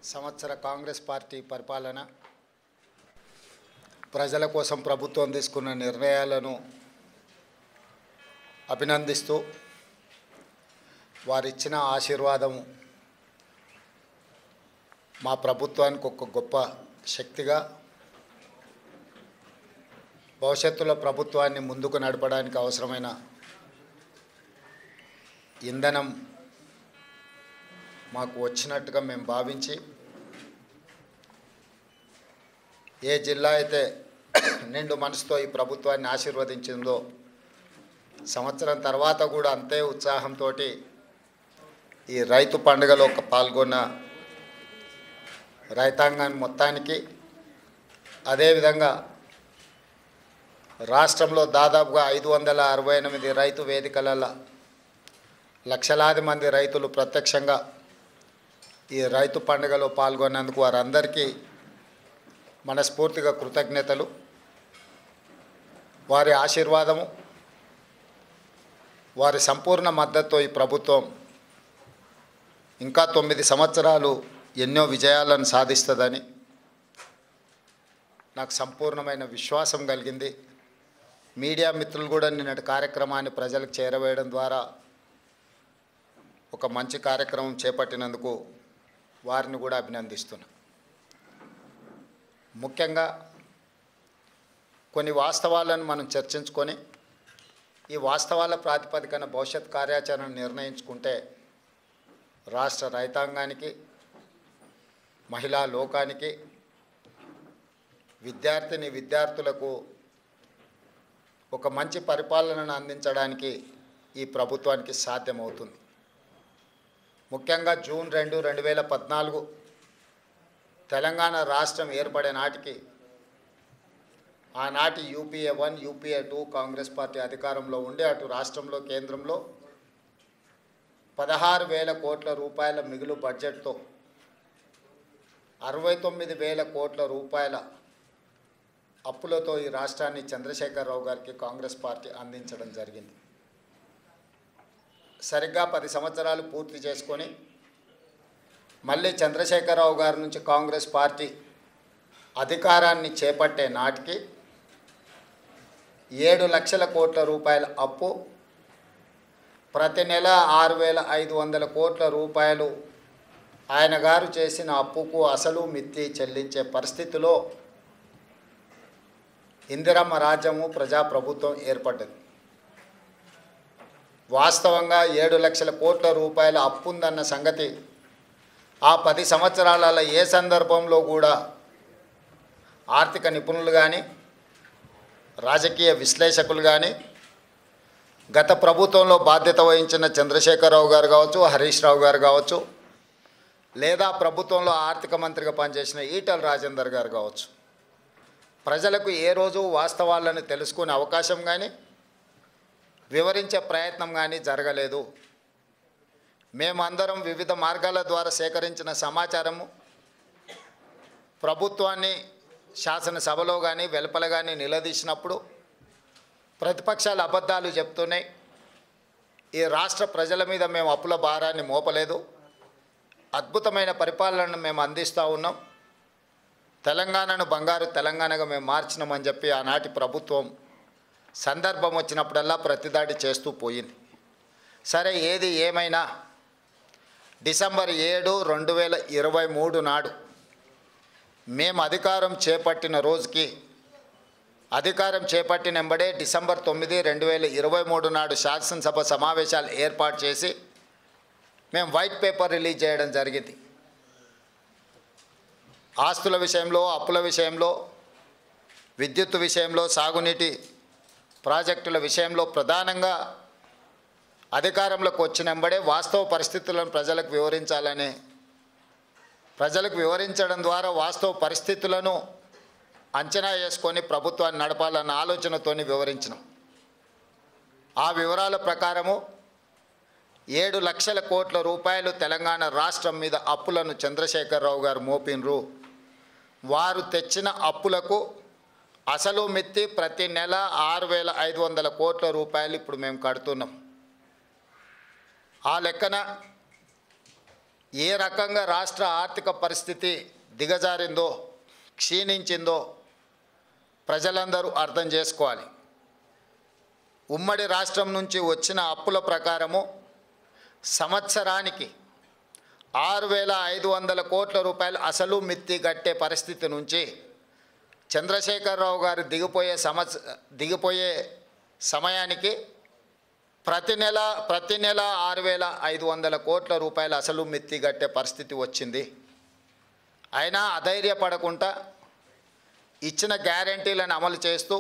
సంవత్సర కాంగ్రెస్ పార్టీ పరిపాలన ప్రజల కోసం ప్రభుత్వం తీసుకున్న నిర్ణయాలను అభినందిస్తూ వారిచ్చిన ఆశీర్వాదం మా ప్రభుత్వానికి ఒక గొప్ప శక్తిగా భవిష్యత్తులో ప్రభుత్వాన్ని ముందుకు నడపడానికి అవసరమైన ఇంధనం మాకు వచ్చినట్టుగా మేము భావించి ఏ జిల్లా అయితే నిండు మనసుతో ఈ ప్రభుత్వాన్ని ఆశీర్వదించిందో సంవత్సరం తర్వాత కూడా అంతే ఉత్సాహంతో ఈ రైతు పండుగలో పాల్గొన్న రైతాంగాన్ని మొత్తానికి అదేవిధంగా రాష్ట్రంలో దాదాపుగా 568 రైతు వేదికలలో లక్షలాది మంది రైతులు ప్రత్యక్షంగా ఈ రైతు పండుగలో పాల్గొన్నందుకు వారందరికీ మనస్ఫూర్తిగా కృతజ్ఞతలు. వారి ఆశీర్వాదము వారి సంపూర్ణ మద్దతుతో ఈ ప్రభుత్వం ఇంకా 9 సంవత్సరాలు ఎన్నో విజయాలను సాధిస్తుందని నాకు సంపూర్ణమైన విశ్వాసం కలిగింది. మీడియా మిత్రులు కూడా నిన్నటి కార్యక్రమాన్ని ప్రజలకు చేరవేయడం ద్వారా ఒక మంచి కార్యక్రమం చేపట్టినందుకు వారిని కూడా అభినందిస్తున్నా. ముఖ్యంగా కొన్ని వాస్తవాలను మనం చర్చించుకొని ఈ వాస్తవాల ప్రాతిపదికన భవిష్యత్ కార్యాచరణ నిర్ణయించుకుంటే రాష్ట్ర రైతాంగానికి, మహిళా లోకానికి, విద్యార్థులకు ఒక మంచి పరిపాలనను అందించడానికి ఈ ప్రభుత్వానికి సాధ్యమవుతుంది. ముఖ్యంగా జూన్ 2, 2014 తెలంగాణ రాష్ట్రం ఏర్పడే నాటికి ఆనాటి UPA 1, UPA 2 కాంగ్రెస్ పార్టీ అధికారంలో ఉండి అటు రాష్ట్రంలో కేంద్రంలో 16,000 కోట్ల రూపాయల మిగులు బడ్జెట్తో 69,000 కోట్ల రూపాయల అప్పులతో ఈ రాష్ట్రాన్ని చంద్రశేఖరరావు గారికి కాంగ్రెస్ పార్టీ అందించడం జరిగింది. సరిగ్గా 10 సంవత్సరాలు పూర్తి చేసుకొని మళ్ళీ చంద్రశేఖరరావు గారి నుంచి కాంగ్రెస్ పార్టీ అధికారాన్ని చేపట్టే నాటికి 7 లక్షల కోట్ల రూపాయల అప్పు, ప్రతి నెల 6,500 కోట్ల రూపాయలు ఆయన గారు చేసిన అప్పుకు అసలు మిత్తి చెల్లించే పరిస్థితిలో ఇందిరమ్మ రాజ్యము ప్రజాప్రభుత్వం ఏర్పడ్డది. వాస్తవంగా 7 లక్షల కోట్ల రూపాయల అప్పు ఉందన్న సంగతి ఆ 10 సంవత్సరాలలో ఏ సందర్భంలో కూడా ఆర్థిక నిపుణులు కానీ, రాజకీయ విశ్లేషకులు కానీ, గత ప్రభుత్వంలో బాధ్యత వహించిన చంద్రశేఖరరావు గారు కావచ్చు, హరీష్ రావు గారు కావచ్చు, లేదా ప్రభుత్వంలో ఆర్థిక మంత్రిగా పనిచేసిన ఈటల రాజేందర్ గారు కావచ్చు, ప్రజలకు ఏ రోజు వాస్తవాలను తెలుసుకునే అవకాశం కానీ వివరించే ప్రయత్నం కానీ జరగలేదు. మేమందరం వివిధ మార్గాల ద్వారా సేకరించిన సమాచారము ప్రభుత్వాన్ని శాసనసభలో కానీ వెలుపల కానీ నిలదీసినప్పుడు ప్రతిపక్షాలు అబద్ధాలు చెప్తున్నాయి. ఈ రాష్ట్ర ప్రజల మీద మేము అప్పుల భారాన్ని మోపలేదు, అద్భుతమైన పరిపాలనను మేము అందిస్తూ ఉన్నాం, తెలంగాణను బంగారు తెలంగాణగా మేము మార్చినామని చెప్పి ఆనాటి ప్రభుత్వం సందర్భం వచ్చినప్పుడల్లా ప్రతిదాడి చేస్తూ పోయింది. సరే, ఏది ఏమైనా డిసెంబర్ 7, 2023 నాడు మేము అధికారం చేపట్టిన రోజుకి, అధికారం చేపట్టిన వెంబడే డిసెంబర్ 9, 2023 నాడు శాసనసభ సమావేశాలు ఏర్పాటు చేసి మేము వైట్ పేపర్ రిలీజ్ చేయడం జరిగింది. ఆస్తుల విషయంలో, అప్పుల విషయంలో, విద్యుత్ విషయంలో, సాగునీటి ప్రాజెక్టుల విషయంలో ప్రధానంగా అధికారంలోకి వచ్చిన వెంబడే వాస్తవ పరిస్థితులను ప్రజలకు వివరించడం ద్వారా వాస్తవ పరిస్థితులను అంచనా వేసుకొని ప్రభుత్వాన్ని నడపాలన్న ఆలోచనతోని వివరించినాం. ఆ వివరాల ప్రకారము 7 లక్షల కోట్ల రూపాయలు తెలంగాణ రాష్ట్రం మీద అప్పులను చంద్రశేఖరరావు గారు మోపినరు. వారు తెచ్చిన అప్పులకు అసలు మిత్తి ప్రతి నెల 6,500 కోట్ల రూపాయలు ఇప్పుడు మేము కడుతున్నాం. ఆ లెక్కన ఏ రకంగా రాష్ట్ర ఆర్థిక పరిస్థితి దిగజారిందో, క్షీణించిందో ప్రజలందరూ అర్థం చేసుకోవాలి. ఉమ్మడి రాష్ట్రం నుంచి వచ్చిన అప్పుల ప్రకారము సంవత్సరానికి 6,500 కోట్ల రూపాయలు అసలు మిత్తి గట్టే పరిస్థితి నుంచి చంద్రశేఖరరావు గారు దిగిపోయే సమయానికి ప్రతి నెల 6,500 కోట్ల రూపాయలు అసలు మిత్తి గట్టే పరిస్థితి వచ్చింది. అయినా అధైర్యపడకుండా ఇచ్చిన గ్యారెంటీలను అమలు చేస్తూ,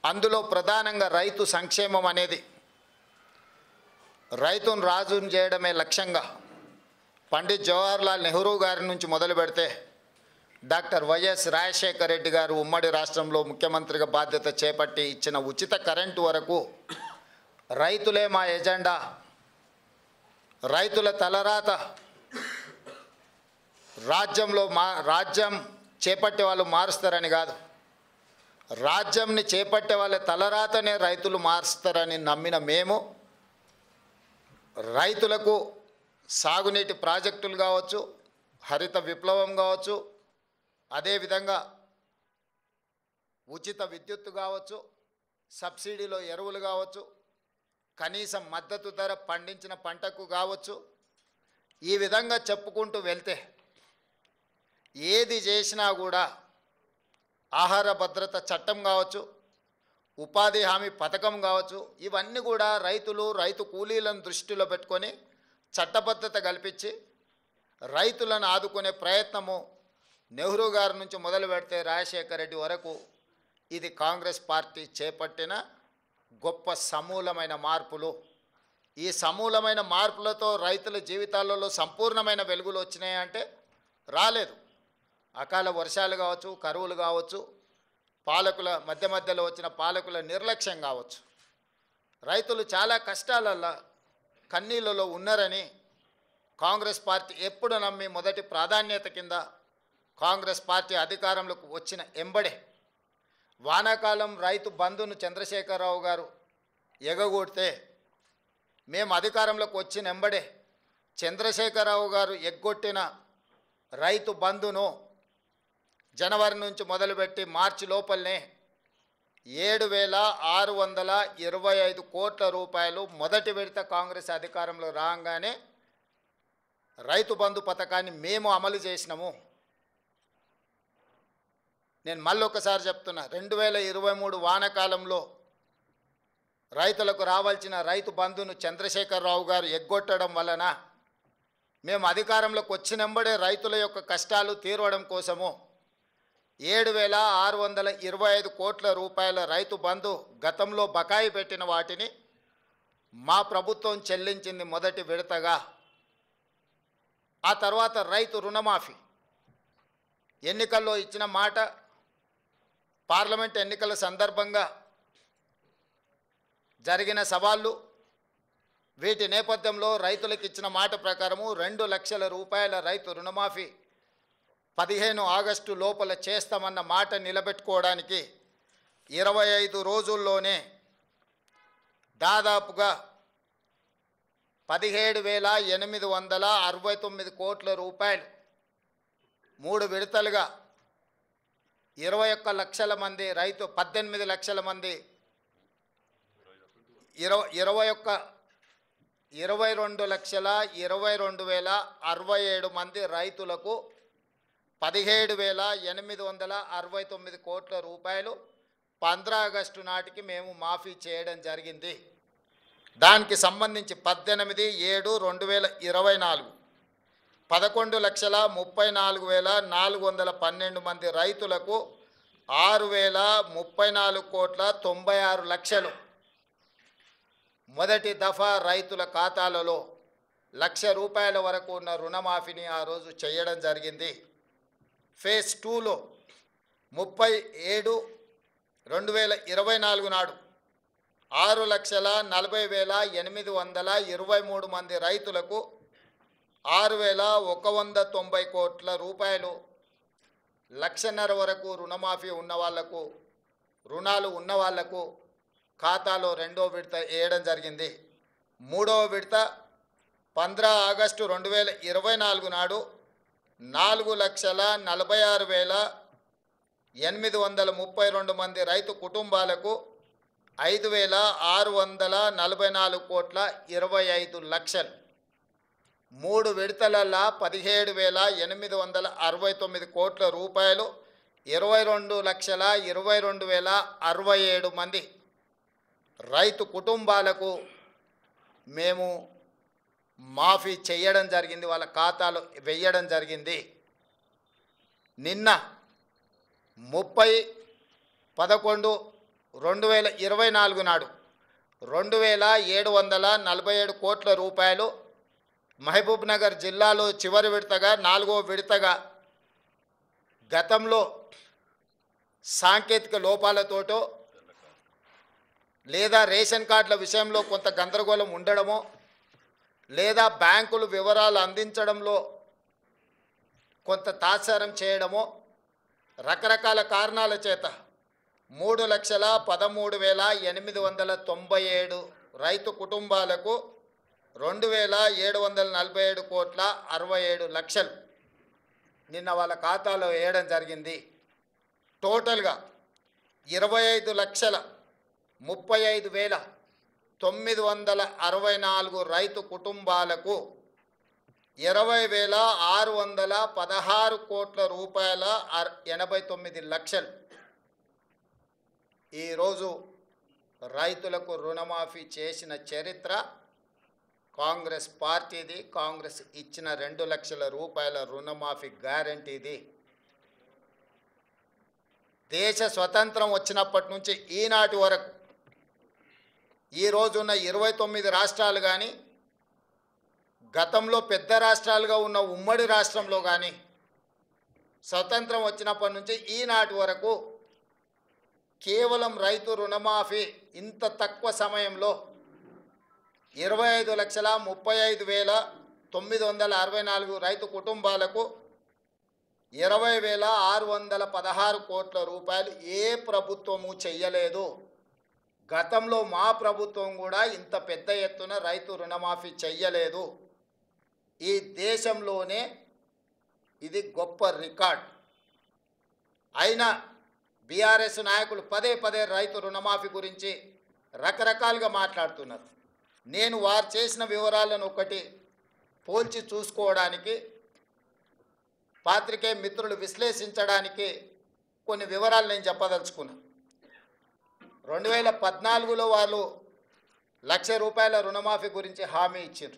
అందులో ప్రధానంగా రైతు సంక్షేమం అనేది, రైతును రాజును చేయడమే లక్ష్యంగా పండిత్ జవహర్లాల్ నెహ్రూ గారి నుంచి మొదలు పెడితే డాక్టర్ వైఎస్ రాజశేఖర రెడ్డి గారు ఉమ్మడి రాష్ట్రంలో ముఖ్యమంత్రిగా బాధ్యత చేపట్టి ఇచ్చిన ఉచిత కరెంటు వరకు రైతులే మా ఎజెండా, రైతుల తలరాత, రాజ్యం చేపట్టే వాళ్ళు మారుస్తారని కాదు, రాజ్యంని చేపట్టే వాళ్ళ తలరాతనే రైతులు మారుస్తారని నమ్మిన మేము రైతులకు సాగునీటి ప్రాజెక్టులు కావచ్చు, హరిత విప్లవం కావచ్చు, అదేవిధంగా ఉచిత విద్యుత్తు కావచ్చు, సబ్సిడీలో ఎరువులు కావచ్చు, కనీస మద్దతు ధర పండించిన పంటకు కావచ్చు, ఈ విధంగా చెప్పుకుంటూ వెళ్తే ఏది చేసినా కూడా ఆహార భద్రత చట్టం కావచ్చు, ఉపాధి హామీ పథకం కావచ్చు, ఇవన్నీ కూడా రైతు కూలీలను దృష్టిలో పెట్టుకొని చట్టబద్ధత కల్పించి రైతులను ఆదుకునే ప్రయత్నము నెహ్రూ గారి నుంచి మొదలు పెడితే రాజశేఖర రెడ్డి వరకు ఇది కాంగ్రెస్ పార్టీ చేపట్టిన గొప్ప సమూలమైన మార్పులు. ఈ సమూలమైన మార్పులతో రైతుల జీవితాలలో సంపూర్ణమైన వెలుగులు వచ్చినాయంటే రాలేదు. అకాల వర్షాలు కావచ్చు, కరువులు కావచ్చు, పాలకుల మధ్యలో వచ్చిన పాలకుల నిర్లక్ష్యం కావచ్చు, రైతులు చాలా కష్టాలలో కన్నీళ్ళలో ఉన్నారని కాంగ్రెస్ పార్టీ ఎప్పుడు నమ్మి మొదటి ప్రాధాన్యత కింద కాంగ్రెస్ పార్టీ అధికారంలోకి వచ్చిన ఎంబడే వానాకాలం రైతు బంధును చంద్రశేఖరరావు గారు ఎగగొడితే మేము అధికారంలోకి వచ్చిన ఎంబడే చంద్రశేఖరరావు గారు ఎగ్గొట్టిన రైతు బంధును జనవరి నుంచి మొదలుపెట్టి మార్చి లోపలనే 7,625 కోట్ల రూపాయలు మొదటి విడత కాంగ్రెస్ అధికారంలో రాగానే రైతు బంధు పథకాన్ని మేము అమలు చేసినాము. నేను మళ్ళొకసారి చెప్తున్నా, 2023 వానాకాలంలో రైతులకు రావాల్సిన రైతు బంధును చంద్రశేఖరరావు గారు ఎగ్గొట్టడం వలన మేము అధికారంలోకి వచ్చినంబడే రైతుల యొక్క కష్టాలు తీరవడం కోసము 7,625 కోట్ల రూపాయల రైతు బంధు గతంలో బకాయి పెట్టిన వాటిని మా ప్రభుత్వం చెల్లించింది మొదటి విడతగా. ఆ తర్వాత రైతు రుణమాఫీ ఎన్నికల్లో ఇచ్చిన మాట, పార్లమెంట్ ఎన్నికల సందర్భంగా జరిగిన సవాళ్ళు, వీటి నేపథ్యంలో రైతులకు ఇచ్చిన మాట ప్రకారము 2 లక్షల రూపాయల రైతు రుణమాఫీ 15 ఆగస్టు లోపల చేస్తామన్న మాట నిలబెట్టుకోవడానికి 25 రోజుల్లోనే దాదాపుగా 17,869 కోట్ల రూపాయలు 3 విడతలుగా 21 లక్షల మంది 18 లక్షల మంది 22,22,067 మంది రైతులకు 17,869 కోట్ల రూపాయలు 15 ఆగస్టు నాటికి మేము మాఫీ చేయడం జరిగింది. దానికి సంబంధించి 18/7/2024 11,34,412 మంది రైతులకు 6,034,96,00,000 మొదటి దఫా రైతుల ఖాతాలలో ₹1,00,000 వరకు ఉన్న రుణమాఫీని ఆ రోజు చేయడం జరిగింది. ఫేజ్ 2లో 30/7/2024 నాడు 6,40,823 మంది రైతులకు 6,190 కోట్ల రూపాయలు, ₹1,00,000 వరకు రుణమాఫీ ఉన్న వాళ్లకు, రుణాలు ఉన్న వాళ్లకు ఖాతాలో 2వ విడత వేయడం జరిగింది. 3వ విడత 15 ఆగస్టు 2024 నాడు 4,46,832 మంది రైతు కుటుంబాలకు 5,644 కోట్ల 25 లక్షలు, 3 విడతలల్లా 17,869 కోట్ల రూపాయలు, 22,22,067 మంది రైతు కుటుంబాలకు మేము మాఫీ చేయడం జరిగింది, వాళ్ళ ఖాతాలో వేయడం జరిగింది. నిన్న 30/11/2024 నాడు 2,747 కోట్ల రూపాయలు మహబూబ్ నగర్ జిల్లాలో చివరి విడతగా 4వ విడతగా గతంలో సాంకేతిక లోపాలతోటో లేదా రేషన్ కార్డుల విషయంలో కొంత గందరగోళం ఉండడమో లేదా బ్యాంకులు వివరాలు అందించడంలో కొంత తాత్సారం చేయడమో రకరకాల కారణాల చేత 3,13,897 రైతు కుటుంబాలకు 2,747 కోట్ల 67 లక్షలు నిన్న వాళ్ళ ఖాతాలో వేయడం జరిగింది. టోటల్గా 25,35,964 రైతు కుటుంబాలకు 20,616 కోట్ల రూపాయల 89 లక్షలు ఈరోజు రైతులకు రుణమాఫీ చేసిన చరిత్ర కాంగ్రెస్ పార్టీది. కాంగ్రెస్ ఇచ్చిన 2 లక్షల రూపాయల రుణమాఫీ గ్యారంటీది. దేశ స్వతంత్రం వచ్చినప్పటి నుంచి ఈనాటి వరకు ఈ రోజున్న 29 రాష్ట్రాలు కానీ గతంలో పెద్ద రాష్ట్రాలుగా ఉన్న ఉమ్మడి రాష్ట్రంలో కానీ స్వతంత్రం వచ్చినప్పటి నుంచి ఈనాటి వరకు కేవలం రైతు రుణమాఫీ ఇంత తక్కువ సమయంలో 25,35,964 రైతు కుటుంబాలకు 20,616 కోట్ల రూపాయలు ఏ ప్రభుత్వము చెయ్యలేదు. గతంలో మా ప్రభుత్వం కూడా ఇంత పెద్ద ఎత్తున రైతు రుణమాఫీ చెయ్యలేదు. ఈ దేశంలోనే ఇది గొప్ప రికార్డ్. అయినా బీఆర్ఎస్ నాయకులు పదే పదే రైతు రుణమాఫీ గురించి రకరకాలుగా మాట్లాడుతున్నారు. నేను వారు చేసిన వివరాలను ఒకటి పోల్చి చూసుకోవడానికి, పాత్రికేయ మిత్రులు విశ్లేషించడానికి కొన్ని వివరాలు నేను చెప్పదలుచుకున్నాను. 2014లో వాళ్ళు ₹1,00,000 రుణమాఫీ గురించి హామీ ఇచ్చారు.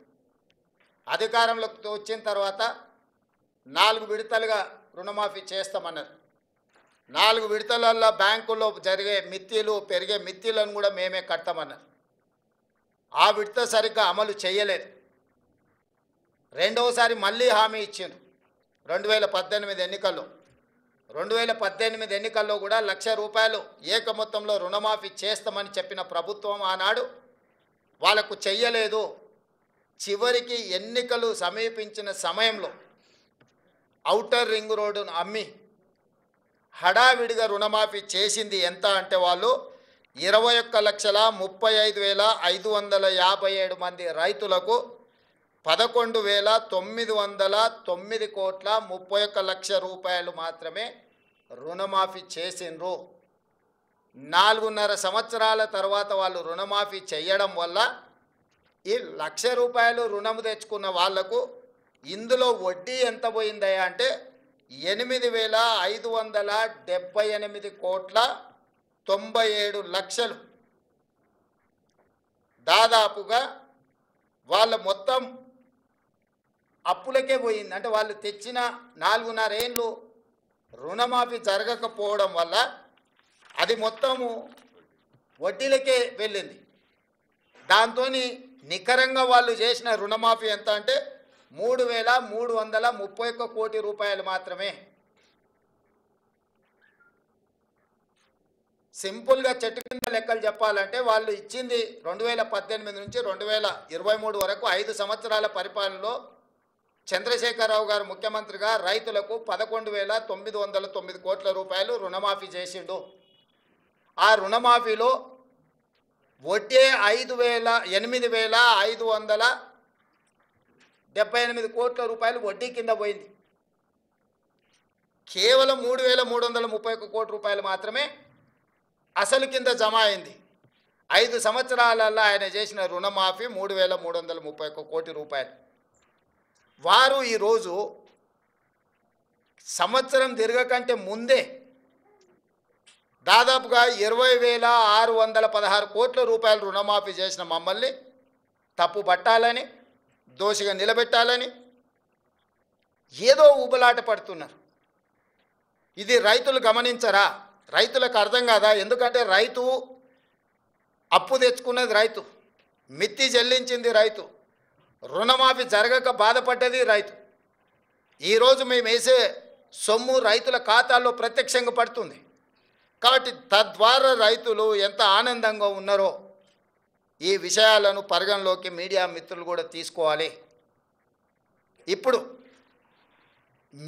అధికారంలోకి వచ్చిన తర్వాత 4 విడతలుగా రుణమాఫీ చేస్తామన్నారు. 4 విడతలలో బ్యాంకుల్లో జరిగే మిత్తిలు పెరిగే మిత్తిలను కూడా మేమే కడతామన్నారు. ఆ విడత సరిగ్గా అమలు చేయలేదు. రెండవసారి మళ్ళీ హామీ ఇచ్చారు 2018 ఎన్నికల్లో. 2018 ఎన్నికల్లో కూడా ₹1,00,000 ఏక మొత్తంలో రుణమాఫీ చేస్తామని చెప్పిన ప్రభుత్వం ఆనాడు వాళ్ళకు చెయ్యలేదు. చివరికి ఎన్నికలు సమీపించిన సమయంలో ఔటర్ రింగ్ రోడ్డును అమ్మి హడావిడిగా రుణమాఫీ చేసింది ఎంత అంటే వాళ్ళు 21,35,557 మంది రైతులకు 11,909 కోట్ల 31 లక్షల రూపాయలు మాత్రమే రుణమాఫీ చేసిండ్రు. 4.5 సంవత్సరాల తర్వాత వాళ్ళు రుణమాఫీ చేయడం వల్ల ఈ ₹1,00,000 రుణము తెచ్చుకున్న వాళ్లకు ఇందులో వడ్డీ ఎంత పోయిందయ్యా అంటే 8,578 కోట్ల 97 లక్షలు. దాదాపుగా వాళ్ళ మొత్తం అప్పులకే పోయింది. అంటే వాళ్ళు తెచ్చిన 4.5 ఏళ్ళు రుణమాఫీ జరగకపోవడం వల్ల అది మొత్తము వడ్డీలకే వెళ్ళింది. దాంతో నికరంగా వాళ్ళు చేసిన రుణమాఫీ ఎంత అంటే 3,331 కోటి రూపాయలు మాత్రమే. సింపుల్గా చెట్టు కింద లెక్కలు చెప్పాలంటే వాళ్ళు ఇచ్చింది 2018 నుంచి 2023 వరకు 5 సంవత్సరాల పరిపాలనలో చంద్రశేఖరరావు గారు ముఖ్యమంత్రిగా రైతులకు 11,909 కోట్ల రూపాయలు రుణమాఫీ చేసిండు. ఆ రుణమాఫీలో వడ్డీ 8,500 78 కోట్ల రూపాయలు వడ్డీ కింద పోయింది. కేవలం 3,331 కోట్ల రూపాయలు మాత్రమే అసలు కింద జమ అయింది. 5 సంవత్సరాలలో ఆయన చేసిన రుణమాఫీ 3,331 కోటి రూపాయలు. వారు ఈరోజు సంవత్సరం తిరగకంటే ముందే దాదాపుగా 20,616 కోట్ల రూపాయలు రుణమాఫీ చేసిన మమ్మల్ని తప్పు పట్టాలని, దోషిగా నిలబెట్టాలని ఏదో ఊబలాట పడుతున్నారు. ఇది రైతులు గమనించరా? రైతులకు అర్థం కాదా? ఎందుకంటే రైతు అప్పు తెచ్చుకున్నది, రైతు మిత్తి చెల్లించింది, రైతు రుణమాఫీ జరగక బాధపడ్డది రైతు. ఈరోజు మేము వేసే సొమ్ము రైతుల ఖాతాల్లో ప్రత్యక్షంగా పడుతుంది. కాబట్టి తద్వారా రైతులు ఎంత ఆనందంగా ఉన్నారో ఈ విషయాలను పరిగణలోకి మీడియా మిత్రులు కూడా తీసుకోవాలి. ఇప్పుడు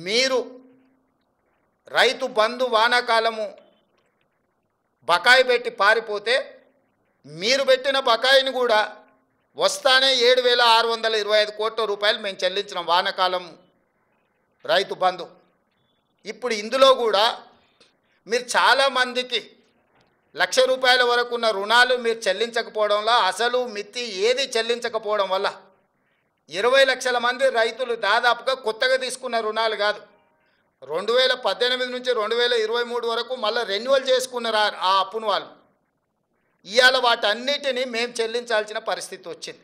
మీరు రైతు బంధు వానాకాలము బకాయి పెట్టి పారిపోతే మీరు పెట్టిన బకాయిని కూడా వస్తానే 7,625 కోట్ల రూపాయలు మేము చెల్లించిన వానాకాలం రైతు బంధు. ఇప్పుడు ఇందులో కూడా మీరు చాలామందికి ₹1,00,000 వరకు ఉన్న రుణాలు మీరు చెల్లించకపోవడంలో, అసలు మిత్తి ఏది చెల్లించకపోవడం వల్ల 20 లక్షల మంది రైతులు దాదాపుగా కొత్తగా తీసుకున్న రుణాలు కాదు, 2018 నుంచి 2023 వరకు మళ్ళీ రెన్యువల్ చేసుకున్నారు ఆ అప్పును వాళ్ళు. ఇవాళ వాటన్నిటినీ మేము చెల్లించాల్సిన పరిస్థితి వచ్చింది.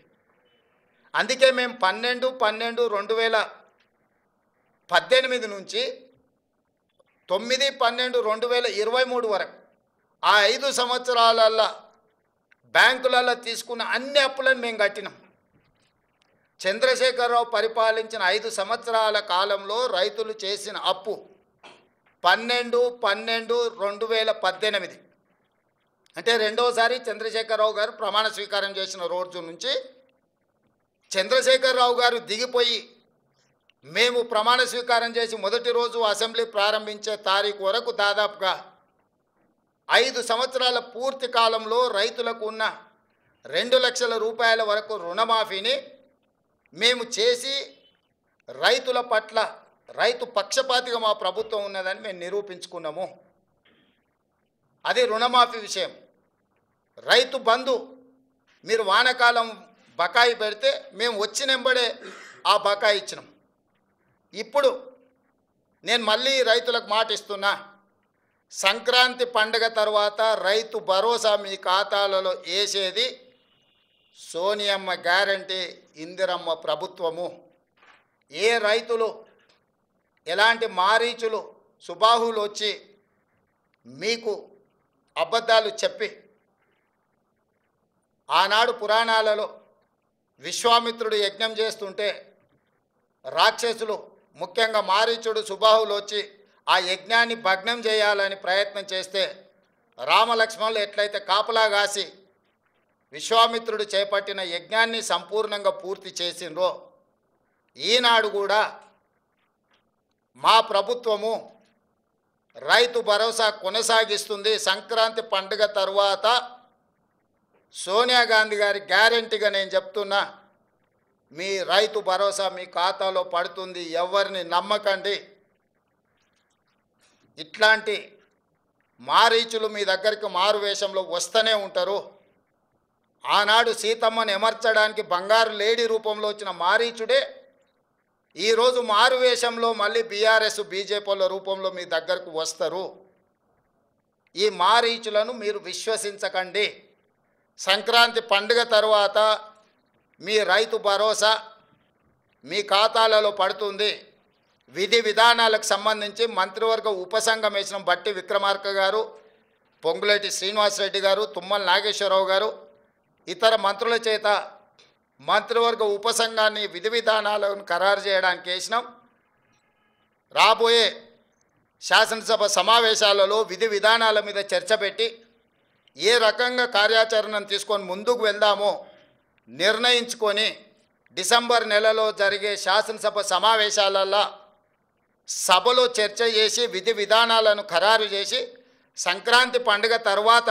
అందుకే మేము 12/12/2018 నుంచి 9/12/2023 వరకు ఆ 5 సంవత్సరాలలో బ్యాంకులలో తీసుకున్న అన్ని అప్పులను మేము కట్టినాం. చంద్రశేఖరరావు పరిపాలించిన 5 సంవత్సరాల కాలంలో రైతులు చేసిన అప్పు 12/12/2018 అంటే రెండోసారి చంద్రశేఖరరావు గారు ప్రమాణ స్వీకారం చేసిన రోజు నుంచి చంద్రశేఖరరావు గారు దిగిపోయి మేము ప్రమాణ స్వీకారం చేసి మొదటి రోజు అసెంబ్లీ ప్రారంభించే తారీఖు వరకు దాదాపుగా 5 సంవత్సరాల పూర్తి కాలంలో రైతులకు ఉన్న 2 లక్షల రూపాయల వరకు రుణమాఫీని మేము చేసి రైతుల పట్ల రైతు పక్షపాతిగా మా ప్రభుత్వం ఉన్నదని మేము నిరూపించుకున్నాము. అది రుణమాఫీ విషయం. రైతు బంధు మీరు వానాకాలం బకాయి పెడితే మేము వచ్చినెంబడే ఆ బకాయి ఇచ్చినాం. ఇప్పుడు నేను మళ్ళీ రైతులకు మాట ఇస్తున్నా, సంక్రాంతి పండుగ తర్వాత రైతు భరోసా మీ ఖాతాలలో వేసేది సోనియమ్మ గ్యారంటీ, ఇందిరమ్మ ప్రభుత్వము. ఏ రైతులు ఎలాంటి మారీచులు సుబాహులు వచ్చి మీకు అబద్ధాలు చెప్పి ఆనాడు పురాణాలలో విశ్వామిత్రుడు యజ్ఞం చేస్తుంటే రాక్షసులు ముఖ్యంగా మారీచుడు సుబాహులు వచ్చి ఆ యజ్ఞాన్ని భగ్నం చేయాలని ప్రయత్నం చేస్తే రామలక్ష్మణులు ఎట్లయితే కాపలా కాసి విశ్వామిత్రుడు చేపట్టిన యజ్ఞాన్ని సంపూర్ణంగా పూర్తి చేసిండ్రో ఈనాడు కూడా మా ప్రభుత్వము రైతు భరోసా కొనసాగిస్తుంది. సంక్రాంతి పండుగ తరువాత సోనియా గాంధీ గారి గ్యారెంటీగా నేను చెప్తున్నా, మీ రైతు భరోసా మీ ఖాతాలో పడుతుంది. ఎవరిని నమ్మకండి. ఇట్లాంటి మారీచులు మీ దగ్గరికి మారు వేషంలో వస్తూనే ఉంటారు. ఆనాడు సీతమ్మను ఎమర్చడానికి బంగారు లేడీ రూపంలో వచ్చిన మారీచుడే ఈరోజు మారు వేషంలో మళ్ళీ బీఆర్ఎస్ బీజేపీల రూపంలో మీ దగ్గరకు వస్తారు. ఈ మారీచులను మీరు విశ్వసించకండి. సంక్రాంతి పండుగ తర్వాత మీ రైతు భరోసా మీ ఖాతాలలో పడుతుంది. విధి విధానాలకు సంబంధించి మంత్రివర్గ ఉపసంఘం వేసిన బట్టి విక్రమార్క గారు, పొంగులేటి శ్రీనివాసరెడ్డి గారు, తుమ్మల నాగేశ్వరరావు గారు, ఇతర మంత్రుల చేత మంత్రివర్గ ఉపసంఘాన్ని విధి విధానాలను ఖరారు చేయడానికి వేసినాం. రాబోయే శాసనసభ సమావేశాలలో విధి విధానాల మీద చర్చ పెట్టి ఏ రకంగా కార్యాచరణను తీసుకొని ముందుకు వెళ్దామో నిర్ణయించుకొని డిసెంబర్ నెలలో జరిగే శాసనసభ సమావేశాలలో సభలో చర్చ చేసి విధి విధానాలను ఖరారు చేసి సంక్రాంతి పండుగ తర్వాత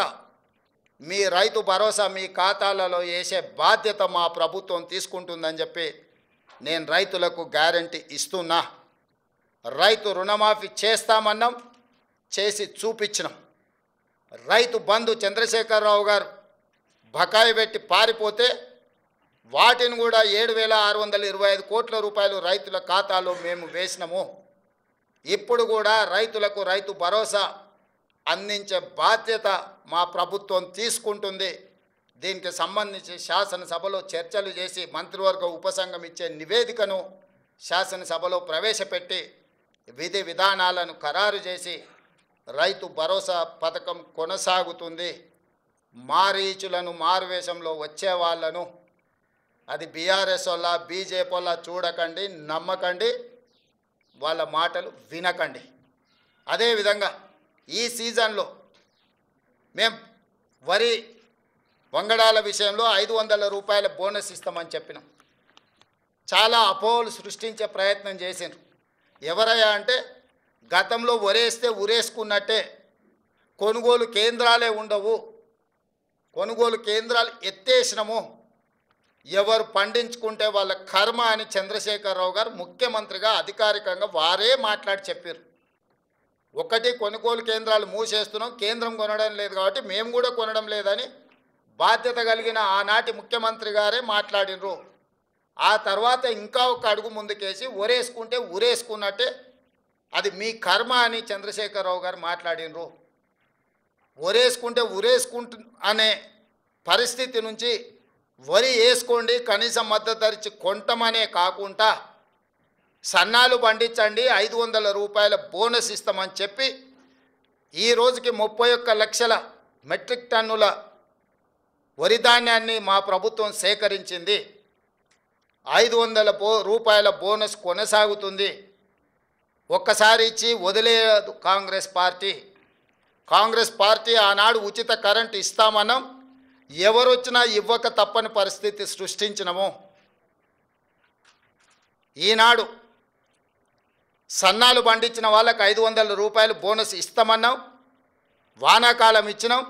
మీ రైతు భరోసా మీ ఖాతాలలో వేసే బాధ్యత మా ప్రభుత్వం తీసుకుంటుందని చెప్పి నేను రైతులకు గ్యారంటీ ఇస్తున్నా. రైతు రుణమాఫీ చేస్తామన్నాం, చేసి చూపించినాం. రైతు బంధు చంద్రశేఖరరావు గారు బకాయి పెట్టి పారిపోతే వాటిని కూడా 7,625 కోట్ల రూపాయలు రైతుల ఖాతాలో మేము వేసినాము. ఇప్పుడు కూడా రైతులకు రైతు భరోసా అందించే బాధ్యత మా ప్రభుత్వం తీసుకుంటుంది. దీనికి సంబంధించి శాసనసభలో చర్చలు చేసి మంత్రివర్గ ఉపసంఘం ఇచ్చే నివేదికను శాసనసభలో ప్రవేశపెట్టి విధి విధానాలను ఖరారు చేసి రైతు భరోసా పథకం కొనసాగుతుంది. మారీచులను మారువేషంలో వచ్చే వాళ్ళను, అది బీఆర్ఎస్ వల్ల బీజేపీ వల్ల చూడకండి, నమ్మకండి, వాళ్ళ మాటలు వినకండి. అదేవిధంగా ఈ సీజన్లో మేము వరి వంగడాల విషయంలో 500 రూపాయల బోనస్ ఇస్తామని చెప్పినాం. చాలా అపోహలు సృష్టించే ప్రయత్నం చేసినారు. ఎవరయ్యా అంటే గతంలో వరేస్తే ఉరేసుకున్నట్టే కొనుగోలు కేంద్రాలే ఉండవు, కొనుగోలు కేంద్రాలు ఎత్తేసినాము, ఎవరు పండించుకుంటే వాళ్ళ కర్మ అని చంద్రశేఖరరావు గారు ముఖ్యమంత్రిగా అధికారికంగా వారే మాట్లాడి చెప్పారు. ఒకటి కొనుగోలు కేంద్రాలు మూసేస్తున్నాం, కేంద్రం కొనడం లేదు కాబట్టి మేము కూడా కొనడం లేదని బాధ్యత కలిగిన ఆనాటి ముఖ్యమంత్రి గారే మాట్లాడినరు. ఆ తర్వాత ఇంకా ఒక అడుగు ముందుకేసి ఉరేసుకుంటే ఉరేసుకున్నట్టే, అది మీ కర్మ అని చంద్రశేఖరరావు గారు మాట్లాడినరు. ఉరేసుకుంటే అనే పరిస్థితి నుంచి వరి వేసుకోండి, కనీసం మద్దతు ధర ఇచ్చి కొంటమనే కాకుండా సన్నాలు పండించండి, 500 రూపాయల బోనస్ ఇస్తామని చెప్పి ఈ రోజుకి 31 లక్షల మెట్రిక్ టన్నుల వరి ధాన్యాన్ని మా ప్రభుత్వం సేకరించింది. 500 రూపాయల బోనస్ కొనసాగుతుంది. ఒక్కసారి ఇచ్చి వదిలేదు కాంగ్రెస్ పార్టీ. కాంగ్రెస్ పార్టీ ఆనాడు ఉచిత కరెంటు ఇస్తామన్నాం, ఎవరొచ్చినా ఇవ్వక తప్పని పరిస్థితి సృష్టించినము. ఈనాడు సన్నాలు పండించిన వాళ్ళకి 500 రూపాయలు బోనస్ ఇస్తామన్నాం, వానాకాలం ఇచ్చినాం,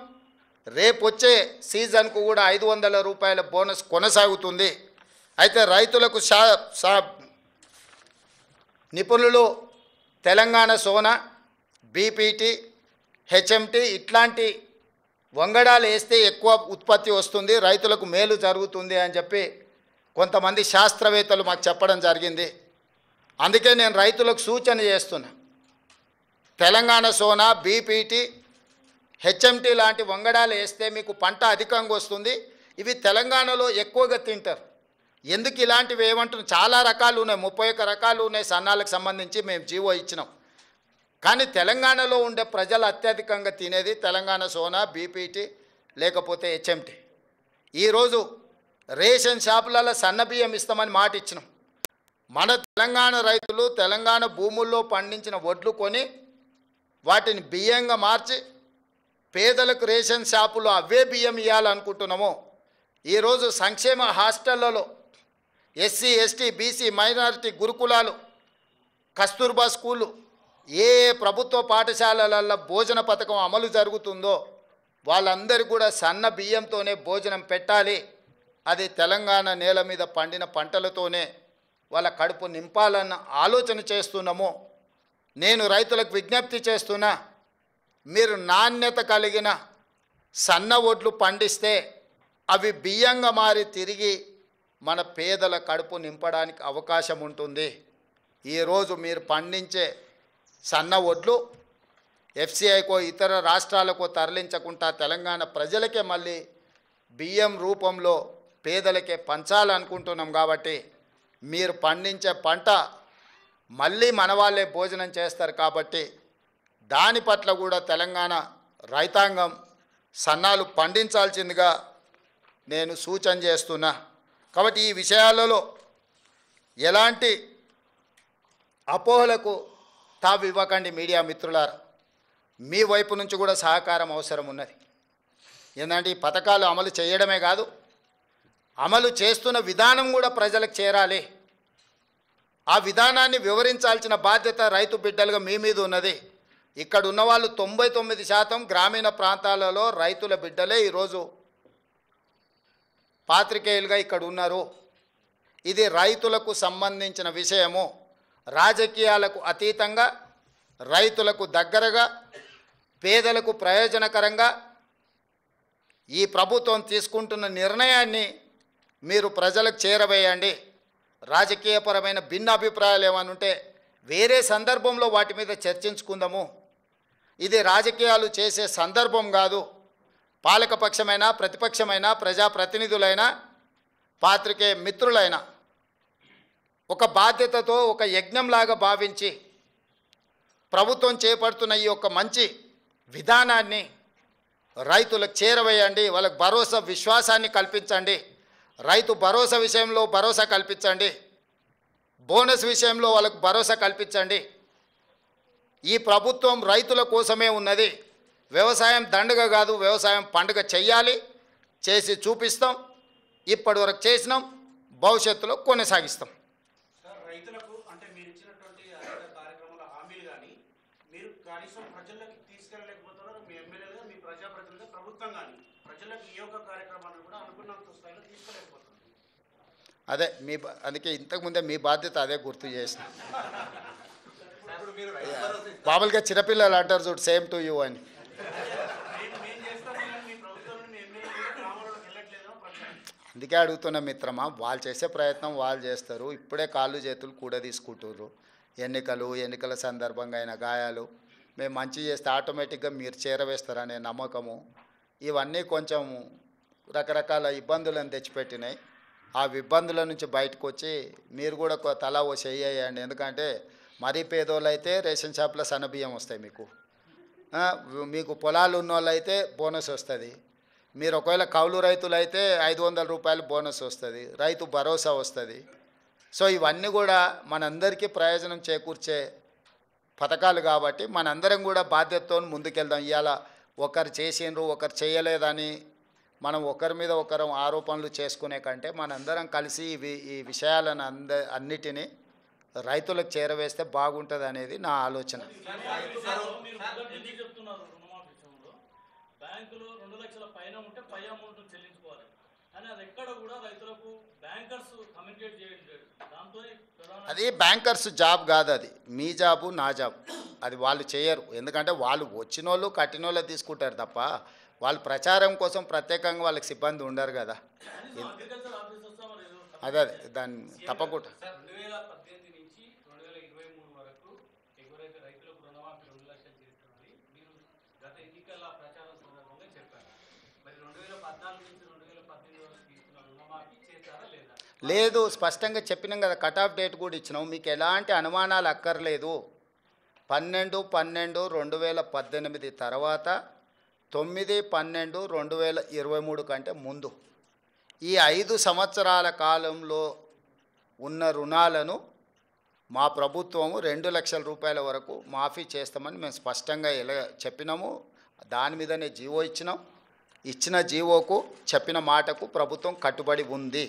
రేపు వచ్చే సీజన్కు కూడా 500 రూపాయల బోనస్ కొనసాగుతుంది. అయితే రైతులకు నిపుణులు తెలంగాణ సోనా, బీపీటీ, హెచ్ఎంటీ ఇట్లాంటి వంగడాలు వేస్తే ఎక్కువ ఉత్పత్తి వస్తుంది, రైతులకు మేలు జరుగుతుంది అని చెప్పి కొంతమంది శాస్త్రవేత్తలు మాకు చెప్పడం జరిగింది. అందుకే నేను రైతులకు సూచన చేస్తున్నా, తెలంగాణ సోనా, బీపీటీ, హెచ్ఎంటీ లాంటి వంగడాలు వేస్తే మీకు పంట అధికంగా వస్తుంది. ఇవి తెలంగాణలో ఎక్కువగా తింటారు. ఎందుకు ఇలాంటివి ఏమంటున్నాం, చాలా రకాలు ఉన్నాయి, 31 రకాలు ఉన్నాయి సన్నాలకు సంబంధించి మేము జీవో ఇచ్చినాం. కానీ తెలంగాణలో ఉండే ప్రజలు అత్యధికంగా తినేది తెలంగాణ సోనా, బీపీటీ లేకపోతే హెచ్ఎంటీ. ఈరోజు రేషన్ షాపులలో సన్న బియ్యం ఇస్తామని మాట ఇచ్చినాం. మన తెలంగాణ రైతులు తెలంగాణ భూముల్లో పండించిన వడ్లు కొని వాటిని బియ్యంగా మార్చి పేదలకు రేషన్ షాపులో అవే బియ్యం ఇవ్వాలనుకుంటున్నాము. ఈరోజు సంక్షేమ హాస్టళ్లలో ఎస్సీ, ఎస్టీ, బీసీ, మైనారిటీ గురుకులాలు, కస్తూర్బా స్కూళ్ళు, ఏ ప్రభుత్వ పాఠశాలలలో భోజన పథకం అమలు జరుగుతుందో వాళ్ళందరికీ కూడా సన్న బియ్యంతోనే భోజనం పెట్టాలి. అది తెలంగాణ నేల మీద పండిన పంటలతోనే వాళ్ళ కడుపు నింపాలన్న ఆలోచన చేస్తున్నాము. నేను రైతులకు విజ్ఞప్తి చేస్తున్నా, మీరు నాణ్యత కలిగిన సన్న వడ్లు పండిస్తే అవి బియ్యంగా మారి తిరిగి మన పేదల కడుపు నింపడానికి అవకాశం ఉంటుంది. ఈరోజు మీరు పండించే సన్న వడ్లు ఎఫ్సిఐకో ఇతర రాష్ట్రాలకో తరలించకుండా తెలంగాణ ప్రజలకే మళ్ళీ బియ్యం రూపంలో పేదలకే పంచాలనుకుంటున్నాం. కాబట్టి మీరు పండించే పంట మళ్ళీ మన వాళ్ళే భోజనం చేస్తారు. కాబట్టి దాని పట్ల కూడా తెలంగాణ రైతాంగం సన్నాలు పండించాల్సిందిగా నేను సూచన చేస్తున్నా. కాబట్టి ఈ విషయాలలో ఎలాంటి అపోహలకు తావు ఇవ్వకండి మీడియా మిత్రులారా. మీ వైపు నుంచి కూడా సహకారం అవసరం ఉన్నది. ఏంటంటే ఈ పథకాలు అమలు చేయడమే కాదు, అమలు చేస్తున్న విధానం కూడా ప్రజలకు చేరాలి. ఆ విధానాన్ని వివరించాల్సిన బాధ్యత రైతు బిడ్డలుగా మీ మీద ఉన్నది. ఇక్కడ ఉన్న వాళ్ళు 99% గ్రామీణ ప్రాంతాలలో రైతుల బిడ్డలే ఈరోజు పాత్రికేయులుగా ఇక్కడ ఉన్నారు. ఇది రైతులకు సంబంధించిన విషయము. రాజకీయాలకు అతీతంగా రైతులకు దగ్గరగా పేదలకు ప్రయోజనకరంగా ఈ ప్రభుత్వం తీసుకుంటున్న నిర్ణయాన్ని మీరు ప్రజలకు చేరవేయండి. రాజకీయపరమైన భిన్న అభిప్రాయాలు ఏమైనా ఉంటే వేరే సందర్భంలో వాటి మీద చర్చించుకుందాము. ఇది రాజకీయాలు చేసే సందర్భం కాదు. పాలకపక్షమైనా ప్రతిపక్షమైనా ప్రజాప్రతినిధులైనా పాత్రికేయ మిత్రులైనా ఒక బాధ్యతతో ఒక యజ్ఞంలాగా భావించి ప్రభుత్వం చేపడుతున్న ఈ యొక్క మంచి విధానాన్ని రైతులకు చేరవేయండి. వాళ్ళకు భరోసా విశ్వాసాన్ని కల్పించండి. రైతు భరోసా విషయంలో భరోసా కల్పించండి. బోనస్ విషయంలో వాళ్ళకు భరోసా కల్పించండి. ఈ ప్రభుత్వం రైతుల కోసమే ఉన్నది. వ్యవసాయం దండగ కాదు, వ్యవసాయం పండుగ చెయ్యాలి. చేసి చూపిస్తాం. ఇప్పటి వరకు చేసినాం, భవిష్యత్తులో కొనసాగిస్తాం. రైతులకు అంటే మీరు ఇచ్చినటువంటి అనేక కార్యక్రమాల హామీలు కానీ మీరు కనీసం ప్రజల్లోకి తీసుకెళ్ళలేకపోతున్నారు. మీ ఎమ్మెల్యేలుగా మీ ప్రజాప్రతినిధిగా ప్రభుత్వం కానీ ప్రజలకు ఈ యొక్క కార్యక్రమాన్ని కూడా అనుకున్నంత స్థాయిలో తీసుకెళ్ళలేకపోతుంది. అదే అందుకే ఇంతకుముందే మీ బాధ్యత అదే గుర్తు చేసిన. మామూలుగా చిన్నపిల్లలు అంటారు చూడు, సేమ్ టు యూ అని. అందుకే అడుగుతున్న మిత్రమా, వాళ్ళు చేసే ప్రయత్నం వాళ్ళు చేస్తారు. ఇప్పుడే కాళ్ళు చేతులు కూడా తీసుకుంటుర్రు. ఎన్నికల సందర్భంగా అయిన గాయాలు మేము మంచి చేస్తే ఆటోమేటిక్గా మీరు చేరవేస్తారనే నమ్మకము, ఇవన్నీ కొంచెం రకరకాల ఇబ్బందులను తెచ్చిపెట్టినాయి. ఆ ఇబ్బందుల నుంచి బయటకు వచ్చి మీరు కూడా తలా ఓ చెయ్యండి. ఎందుకంటే మరీ పేదోళ్ళు అయితే రేషన్ షాప్లో సన్నబియ్యం వస్తాయి. మీకు పొలాలు ఉన్న వాళ్ళు అయితే బోనస్ వస్తుంది. మీరు ఒకవేళ కౌలు రైతులు అయితే 500 రూపాయలు బోనస్ వస్తుంది. రైతు భరోసా వస్తుంది. సో ఇవన్నీ కూడా మనందరికీ ప్రయోజనం చేకూర్చే పథకాలు కాబట్టి మనందరం కూడా బాధ్యతతో ముందుకెళ్దాం. ఇవాళ ఒకరు చేసిండ్రు ఒకరు చేయలేదని మనం ఒకరి మీద ఒకరు ఆరోపణలు చేసుకునే కంటే మనందరం కలిసి ఈ విషయాలను అన్నిటినీ రైతులకు చేరవేస్తే బాగుంటుంది అనేది నా ఆలోచన. బ్యాంకులో 2 లక్షల పైన ఉంటే పై అమౌంట్ చెల్లించుకోవాలి కానీ అది ఎక్కడ కూడా రైతులకు బ్యాంకర్స్ కమ్యూనికేట్ చేయలేదు. దాంతో అది బ్యాంకర్స్ జాబ్ కాదు, అది మీ జాబు నా జాబ్. అది వాళ్ళు చేయరు. ఎందుకంటే వాళ్ళు వచ్చిన వాళ్ళు కట్టిన వాళ్ళు తీసుకుంటారు తప్ప వాళ్ళు ప్రచారం కోసం ప్రత్యేకంగా వాళ్ళకి సిబ్బంది ఉండరు కదా. అదే దాన్ని తప్పకుండా 2018 నుంచి 2023 వరకు ఎవరైతే రైతులకు రుణమాఫీ 2 లక్షలు చేస్తామని మీరు గత ఎన్నికల ప్రచారం సందర్భంగా చెప్పారు. మరి 2014 నుంచి 2018 వరకు తీసుకున్న రుణమాఫీ చేస్తారా లేదా? లేదు, స్పష్టంగా చెప్పినాం కదా. కట్ ఆఫ్ డేట్ కూడా ఇచ్చినాం. మీకు ఎలాంటి అనుమానాలు అక్కర్లేదు. 12/12/2018 తర్వాత 9/12/2023 కంటే ముందు ఈ 5 సంవత్సరాల కాలంలో ఉన్న రుణాలను మా ప్రభుత్వము 2 లక్షల రూపాయల వరకు మాఫీ చేస్తామని మేము స్పష్టంగా చెప్పినాము. దాని మీదనే జీవో ఇచ్చినాం. ఇచ్చిన జీవోకు చెప్పిన మాటకు ప్రభుత్వం కట్టుబడి ఉంది.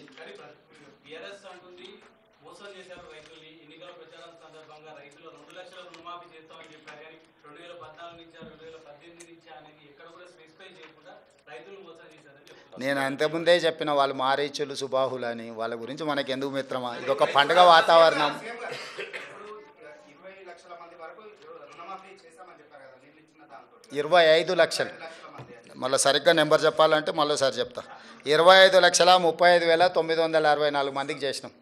నేను అంతకుముందే చెప్పిన వాళ్ళు మారీచులు సుబాహులు అని. వాళ్ళ గురించి మనకి ఎందుకు మిత్రమా? ఇది ఒక పండుగ వాతావరణం. 25 లక్షలు. మళ్ళీ సరిగ్గా నెంబర్ చెప్పాలంటే మళ్ళీసారి చెప్తా. 25,35,964 మందికి చేసినాం.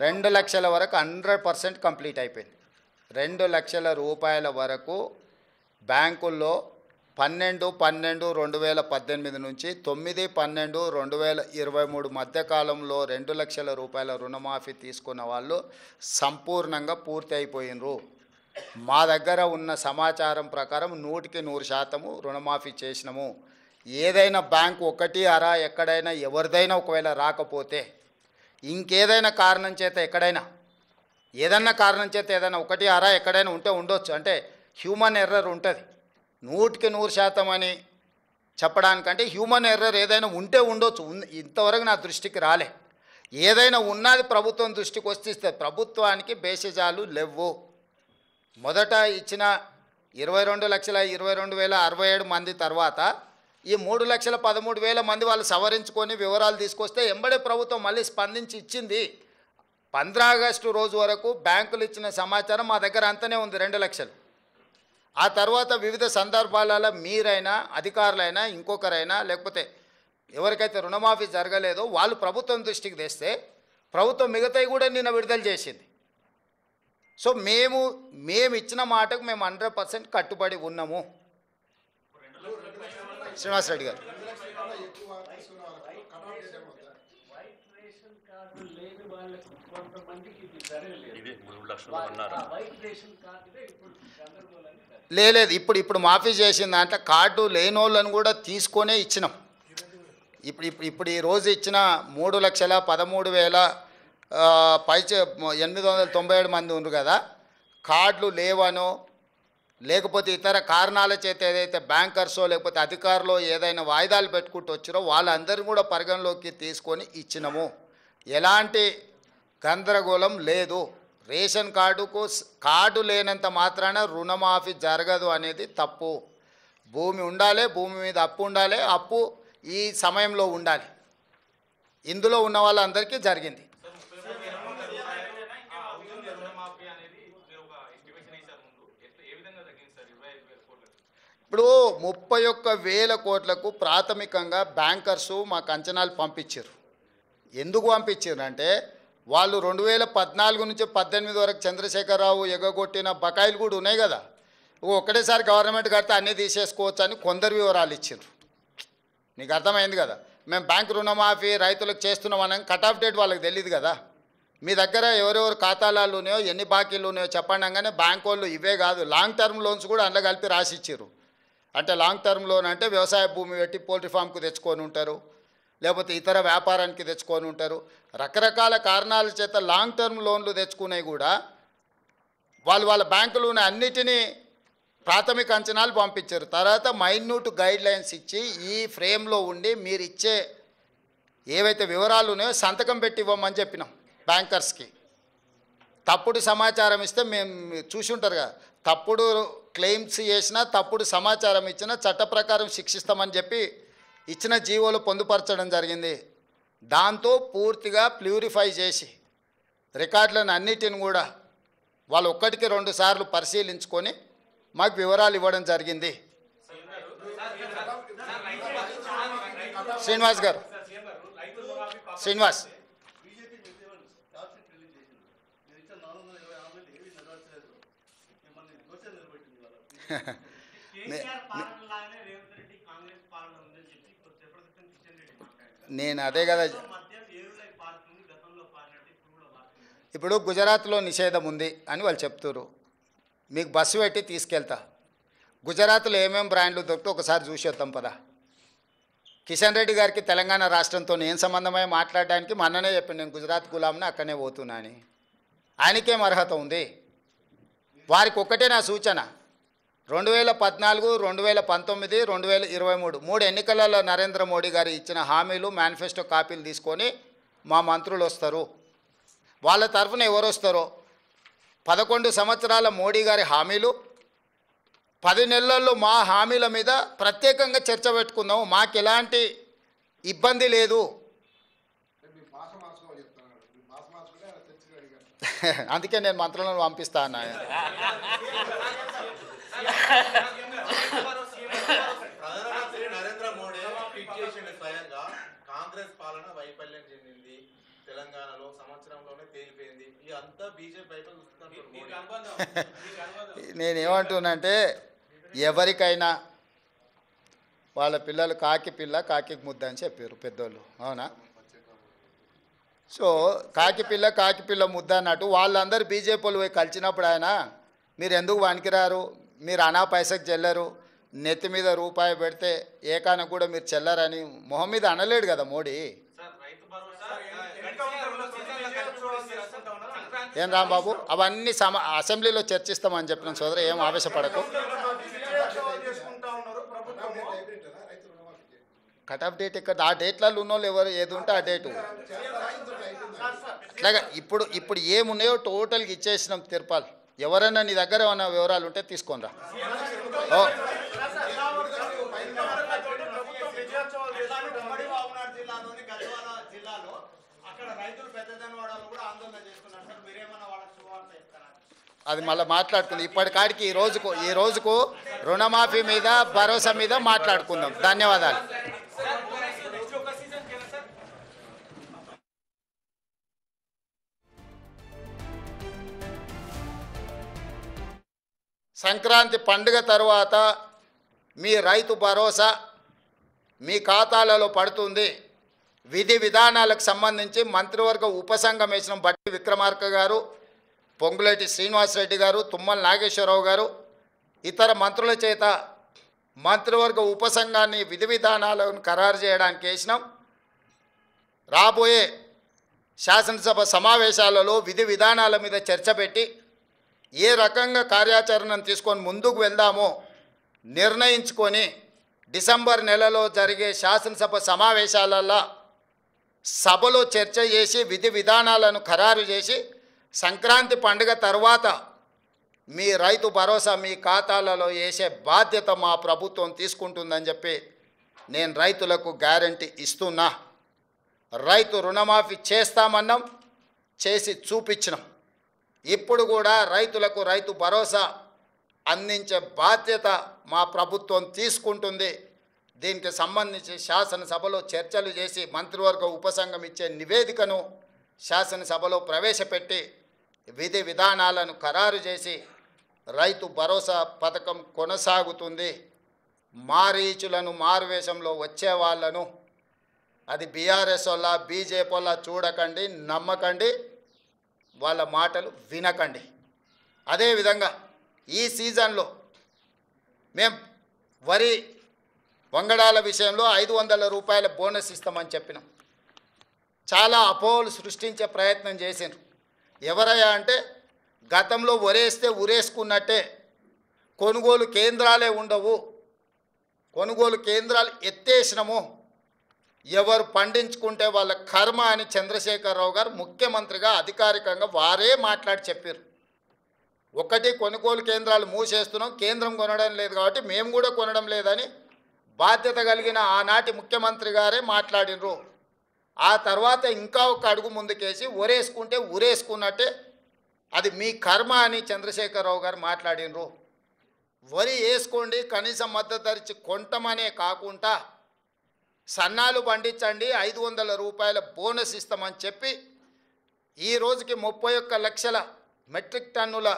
2 లక్షల వరకు 100% కంప్లీట్ అయిపోయింది. 2 లక్షల రూపాయల వరకు బ్యాంకుల్లో 12/12/2018 నుంచి 9/12/2023 మధ్యకాలంలో 2 లక్షల రూపాయల రుణమాఫీ తీసుకున్న వాళ్ళు సంపూర్ణంగా పూర్తి అయిపోయినరు. మా దగ్గర ఉన్న సమాచారం ప్రకారం 100% రుణమాఫీ చేసినాము. ఏదైనా బ్యాంకు ఒకటి అరా ఎక్కడైనా ఎవరిదైనా ఒకవేళ రాకపోతే ఇంకేదైనా కారణం చేత ఎక్కడైనా ఏదన్నా కారణం చేత ఏదైనా ఒకటి అరా ఎక్కడైనా ఉంటే ఉండొచ్చు. అంటే హ్యూమన్ ఎర్రర్ ఉంటుంది. 100% అని చెప్పడానికంటే హ్యూమన్ ఎర్రర్ ఏదైనా ఉంటే ఉండొచ్చు. ఇంతవరకు నా దృష్టికి రాలే. ఏదైనా ఉన్నది ప్రభుత్వం దృష్టికి వస్తే ప్రభుత్వానికి బేసిజాలు లేవు. మొదట ఇచ్చిన 22,22,067 మంది తర్వాత ఈ 3,13,000 మంది వాళ్ళు సవరించుకొని వివరాలు తీసుకొస్తే ఎంబడే ప్రభుత్వం మళ్ళీ స్పందించి ఇచ్చింది. 15 ఆగస్టు రోజు వరకు బ్యాంకులు ఇచ్చిన సమాచారం మా దగ్గర అంతనే ఉంది, 2 లక్షలు. ఆ తర్వాత వివిధ సందర్భాలలో మీరైనా అధికారులైనా ఇంకొకరైనా లేకపోతే ఎవరికైతే రుణమాఫీ జరగలేదో వాళ్ళు ప్రభుత్వం దృష్టికి తెస్తే ప్రభుత్వం మిగతాయి కూడా నిన్న విడుదల చేసింది. సో మేము ఇచ్చిన మాటకు మేము 100% కట్టుబడి ఉన్నాము. శ్రీనివాసరెడ్డి గారు లేదు, ఇప్పుడు మాఫీ చేసిన దాంట్లో కార్డు లేని వాళ్ళని కూడా తీసుకొనే ఇచ్చినాం. ఇప్పుడు ఈ రోజు ఇచ్చిన 3,13,000 పైచే 897 మంది ఉన్నారు కదా, కార్డులు లేవనో లేకపోతే ఇతర కారణాల చేత ఏదైతే బ్యాంకర్సో లేకపోతే అధికారులు ఏదైనా వాయిదాలు పెట్టుకుంటూ వచ్చారో వాళ్ళందరినీ కూడా పరిగణలోకి తీసుకొని ఇచ్చినాము. ఎలాంటి గందరగోళం లేదు. రేషన్ కార్డు లేనంత మాత్రాన రుణమాఫీ జరగదు అనేది తప్పు. భూమి ఉండాలి, భూమి మీద అప్పు ఉండాలి, అప్పు ఈ సమయంలో ఉండాలి. ఇందులో ఉన్న వాళ్ళందరికీ జరిగింది. ఇప్పుడు 31,000 కోట్లకు ప్రాథమికంగా బ్యాంకర్సు మాకు అంచనాలు పంపించారు. ఎందుకు పంపించారు అంటే వాళ్ళు 2014 నుంచి 18 వరకు చంద్రశేఖరరావు ఎగగొట్టిన బకాయిలు కూడా ఉన్నాయి కదా, ఒకటేసారి గవర్నమెంట్ కడితే అన్నీ తీసేసుకోవచ్చు అని కొందరు వివరాలు ఇచ్చారు. నీకు అర్థమైంది కదా, మేము బ్యాంక్ రుణమాఫీ రైతులకు చేస్తున్నామని కట్ ఆఫ్ డేట్ వాళ్ళకి తెలియదు కదా. మీ దగ్గర ఎవరెవరు ఖాతాలు ఉన్నాయో ఎన్ని బాకీలు ఉన్నాయో చెప్పండి అనగానే బ్యాంక్ వాళ్ళు ఇవే కాదు లాంగ్ టర్మ్ లోన్స్ కూడా అందులో కలిపి రాసి ఇచ్చారు. అంటే లాంగ్ టర్మ్ లోన్ అంటే వ్యవసాయ భూమి పెట్టి పోల్ట్రీ ఫామ్కు తెచ్చుకొని ఉంటారు, లేకపోతే ఇతర వ్యాపారానికి తెచ్చుకొని ఉంటారు. రకరకాల కారణాల చేత లాంగ్ టర్మ్ లోన్లు తెచ్చుకునేవి కూడా వాళ్ళ బ్యాంకులోని అన్నిటినీ ప్రాథమిక అంచనాలు పంపించారు. తర్వాత మైన్యూట్ గైడ్ లైన్స్ ఇచ్చి ఈ ఫ్రేమ్లో ఉండి మీరు ఇచ్చే ఏవైతే వివరాలు ఉన్నాయో సంతకం పెట్టి ఇవ్వమని చెప్పినాం బ్యాంకర్స్కి. తప్పుడు సమాచారం ఇస్తే మేము చూసి ఉంటారు కదా, తప్పుడు క్లెయిమ్స్ చేసినా తప్పుడు సమాచారం ఇచ్చినా చట్ట ప్రకారం శిక్షిస్తామని చెప్పి ఇచ్చిన జీవోలు పొందుపరచడం జరిగింది. దాంతో పూర్తిగా ప్యూరిఫై చేసి రికార్డులను అన్నిటిని కూడా వాళ్ళు 1కి 2 సార్లు పరిశీలించుకొని మాకు వివరాలు ఇవ్వడం జరిగింది. శ్రీనివాస్ గారు శ్రీనివాస్ నేను అదే కదా, ఇప్పుడు గుజరాత్లో నిషేధం ఉంది అని వాళ్ళు చెప్తారు. మీకు బస్సు పెట్టి తీసుకెళ్తా, గుజరాత్లో ఏమేమి బ్రాండ్లు దొరికితే ఒకసారి చూసి వద్దాం పదా. కిషన్ రెడ్డి గారికి తెలంగాణ రాష్ట్రంతో ఏం సంబంధమై మాట్లాడడానికి మొన్ననే చెప్పండి, నేను గుజరాత్ గులాంని అక్కడనే పోతున్నా అని. ఆయనకేం అర్హత ఉంది? వారికి ఒక్కటే నా సూచన, 2014, 2019, 2023 3 ఎన్నికలలో నరేంద్ర మోడీ గారు ఇచ్చిన హామీలు మేనిఫెస్టో కాపీలు తీసుకొని మా మంత్రులు వస్తారు. వాళ్ళ తరఫున ఎవరు వస్తారో 11 సంవత్సరాల మోడీ గారి హామీలు, 10 నెలల్లో మా హామీల మీద ప్రత్యేకంగా చర్చ పెట్టుకుందాము. మాకు ఎలాంటి ఇబ్బంది లేదు. అందుకే నేను మంత్రులను పంపిస్తా అన్నా. ప్రధానమంత్రి నరేంద్ర మోడీ ట్వీట్ చేసిండు స్వయంగా, కాంగ్రెస్ పాలన వైఫల్యం చెందింది, తెలంగాణలో సంవత్సరంలోనే తేలిపోయింది, ఇదంతా బీజేపీ వైపు చూస్తున్నారు. నేనేమంటున్నానంటే ఎవరికైనా వాళ్ళ పిల్లలు కాకి పిల్ల కాకి ముద్ద అని చెప్పారు పెద్దోళ్ళు, అవునా? సో కాకి పిల్ల ముద్ద అన్నట్టు వాళ్ళందరూ బీజేపీ వాళ్ళు పోయి కలిసినప్పుడు ఆయన మీరు ఎందుకు వణికిరారు, మీరు అనా పైసకు చెల్లరు, నెత్తి మీద రూపాయి పెడితే ఏకాన కూడా మీరు చెల్లరని మొహం మీద అనలేడు కదా మోడీ. ఏం రాంబాబు, అవన్నీ అసెంబ్లీలో చర్చిస్తామని చెప్పిన సోదరు, ఏం ఆవేశపడకు. కట్ ఆఫ్ డేట్ ఇక్కడ ఆ డేట్లలో ఉన్నోళ్ళు ఎవరు ఏది ఉంటే ఆ డేటు అట్లాగా. ఇప్పుడు ఏమున్నాయో టోటల్గా ఇచ్చేసినాం తిరుపాలు. ఎవరైనా నీ దగ్గర ఏమైనా వివరాలు ఉంటే తీసుకొని రా. పెద్దనవాడలో కూడా ఆందోళన చేస్తున్నారు సార్. మీరేమన్నా వాళ్ళకి శుభవార్త చెప్తారా? అది మళ్ళీ మాట్లాడుకుందాం. ఇప్పటికాడికి ఈ రోజుకు రుణమాఫీ మీద భరోసా మీద మాట్లాడుకుందాం. ధన్యవాదాలు. సంక్రాంతి పండుగ తరువాత మీ రైతు భరోసా మీ ఖాతాలలో పడుతుంది. విధి విధానాలకు సంబంధించి మంత్రివర్గ ఉపసంఘం వేసిన బట్టి విక్రమార్క గారు, పొంగులేటి శ్రీనివాసరెడ్డి గారు, తుమ్మల నాగేశ్వరరావు గారు ఇతర మంత్రుల చేత మంత్రివర్గ ఉపసంఘాన్ని విధి విధానాలను ఖరారు చేయడానికి వేసినాం. రాబోయే శాసనసభ సమావేశాలలో విధి విధానాల మీద చర్చ పెట్టి ఏ రకంగా కార్యాచరణను తీసుకొని ముందుకు వెళ్దామో నిర్ణయించుకొని డిసెంబర్ నెలలో జరిగే శాసనసభ సమావేశాలలో సభలో చర్చ చేసి విధి విధానాలను ఖరారు చేసి సంక్రాంతి పండుగ తర్వాత మీ రైతు భరోసా మీ ఖాతాలలో వేసే బాధ్యత మా ప్రభుత్వం తీసుకుంటుందని చెప్పి నేను రైతులకు గ్యారంటీ ఇస్తున్నా. రైతు రుణమాఫీ చేస్తామన్నాం, చేసి చూపించినాం. ఇప్పుడు కూడా రైతులకు రైతు భరోసా అందించే బాధ్యత మా ప్రభుత్వం తీసుకుంటుంది. దీనికి సంబంధించి శాసనసభలో చర్చలు చేసి మంత్రివర్గ ఉపసంఘం ఇచ్చే నివేదికను శాసనసభలో ప్రవేశపెట్టి విధి విధానాలను ఖరారు చేసి రైతు భరోసా పథకం కొనసాగుతుంది. మారీచులను మారువేషంలో వచ్చే వాళ్ళను అది బీఆర్ఎస్ వల్ల బీజేపీ వల్ల చూడకండి, నమ్మకండి, వాళ్ళ మాటలు వినకండి. అదేవిధంగా ఈ సీజన్లో మేము వరి వంగడాల విషయంలో 500 రూపాయల బోనస్ ఇస్తామని చెప్పినాం. చాలా అపోహలు సృష్టించే ప్రయత్నం చేసినారు. ఎవరయ్యా అంటే గతంలో వరేస్తే ఉరేసుకున్నట్టే కొనుగోలు కేంద్రాలే ఉండవు, కొనుగోలు కేంద్రాలు ఎత్తేసినాము, ఎవరు పండించుకుంటే వాళ్ళ కర్మ అని చంద్రశేఖరరావు గారు ముఖ్యమంత్రిగా అధికారికంగా వారే మాట్లాడి చెప్పారు. ఒకటి కొనుగోలు కేంద్రాలు మూసేస్తున్నాం, కేంద్రం కొనడం లేదు కాబట్టి మేము కూడా కొనడం లేదని బాధ్యత కలిగిన ఆనాటి ముఖ్యమంత్రి గారే మాట్లాడినరు. ఆ తర్వాత ఇంకా ఒక అడుగు ముందుకేసి ఉరేసుకుంటే ఉరేసుకున్నట్టే అది మీ కర్మ అని చంద్రశేఖరరావు గారు మాట్లాడినరు. వరి వేసుకోండి, కనీసం మద్దతు ధర ఇచ్చి కొంటమనే కాకుండా సన్నాలు పండించండి, 500 రూపాయల బోనస్ ఇస్తామని చెప్పి ఈ రోజుకి 31 లక్షల మెట్రిక్ టన్నుల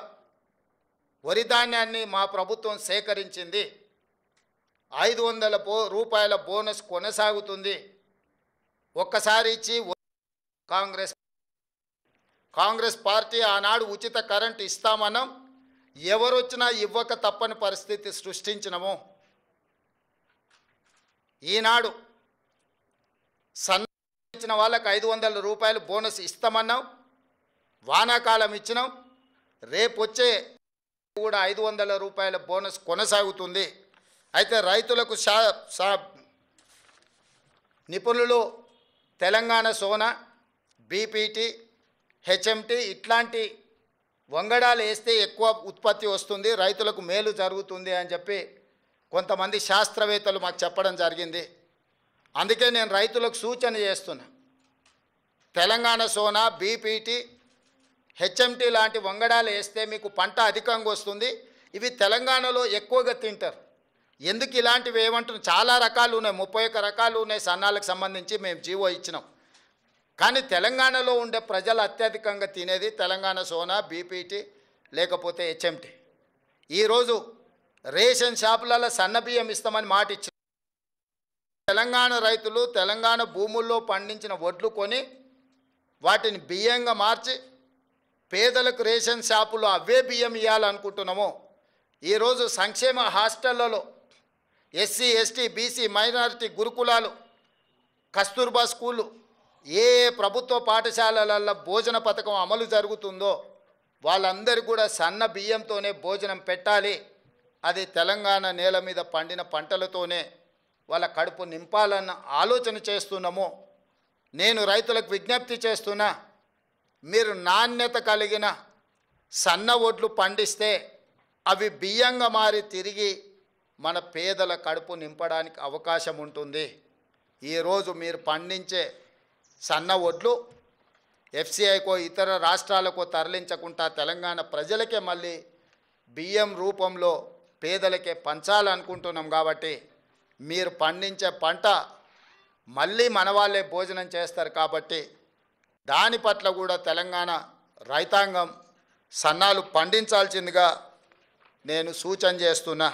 వరి ధాన్యాన్ని మా ప్రభుత్వం సేకరించింది. 500 రూపాయల బోనస్ కొనసాగుతుంది. ఒక్కసారి ఇచ్చి కాంగ్రెస్ పార్టీ ఆనాడు ఉచిత కరెంటు ఇస్తామన్నాం, ఎవరొచ్చినా ఇవ్వక తప్పని పరిస్థితి సృష్టించినము. ఈనాడు ఇచ్చిన వాళ్ళకి 500 రూపాయలు బోనస్ ఇస్తామన్నాం, వానాకాలం ఇచ్చినాం, రేపు వచ్చే కూడా 500 రూపాయల బోనస్ కొనసాగుతుంది. అయితే రైతులకు నిపుణులు తెలంగాణ సోనా, బీపీటీ, హెచ్ఎంటీ ఇట్లాంటి వంగడాలు వేస్తే ఎక్కువ ఉత్పత్తి వస్తుంది, రైతులకు మేలు జరుగుతుంది అని చెప్పి కొంతమంది శాస్త్రవేత్తలు మాకు చెప్పడం జరిగింది. అందుకే నేను రైతులకు సూచన చేస్తున్నా, తెలంగాణ సోనా, బీపీటీ, హెచ్ఎంటీ లాంటి వంగడాలు వేస్తే మీకు పంట అధికంగా వస్తుంది. ఇవి తెలంగాణలో ఎక్కువగా తింటారు. ఎందుకు ఇలాంటివి ఏమంటున్నాం, చాలా రకాలు ఉన్నాయి, 31 రకాలు ఉన్నాయి సన్నాలకు సంబంధించి మేము జీవో ఇచ్చినాం. కానీ తెలంగాణలో ఉండే ప్రజలు అత్యధికంగా తినేది తెలంగాణ సోనా, బీపీటీ లేకపోతే హెచ్ఎంటీ. ఈరోజు రేషన్ షాపులలో సన్న బియ్యం ఇస్తామని మాట ఇచ్చారు. తెలంగాణ రైతులు తెలంగాణ భూముల్లో పండించిన వడ్లు కొని వాటిని బియ్యంగా మార్చి పేదలకు రేషన్ షాపులో అవే బియ్యం ఇవ్వాలనుకుంటున్నాము. ఈరోజు సంక్షేమ హాస్టళ్లలో ఎస్సీ, ఎస్టీ, బీసీ, మైనారిటీ గురుకులాలు, కస్తూర్బా స్కూళ్ళు, ఏ ప్రభుత్వ పాఠశాలలలో భోజన పథకం అమలు జరుగుతుందో వాళ్ళందరికీ కూడా సన్న బియ్యంతోనే భోజనం పెట్టాలి. అది తెలంగాణ నేల మీద పండిన పంటలతోనే వాళ్ళ కడుపు నింపాలన్న ఆలోచన చేస్తున్నాము. నేను రైతులకు విజ్ఞప్తి చేస్తున్నా, మీరు నాణ్యత కలిగిన సన్న వడ్లు పండిస్తే అవి బియ్యంగా మారి తిరిగి మన పేదల కడుపు నింపడానికి అవకాశం ఉంటుంది. ఈరోజు మీరు పండించే సన్న వడ్లు ఎఫ్సిఐకో ఇతర రాష్ట్రాలకో తరలించకుండా తెలంగాణ ప్రజలకే మళ్ళీ బియ్యం రూపంలో పేదలకే పంచాలనుకుంటున్నాం. కాబట్టి మీరు పండించే పంట మళ్ళీ మన వాళ్ళే భోజనం చేస్తారు. కాబట్టి దాని పట్ల కూడా తెలంగాణ రైతాంగం సన్నాలు పండించాల్సిందిగా నేను సూచన చేస్తున్నా.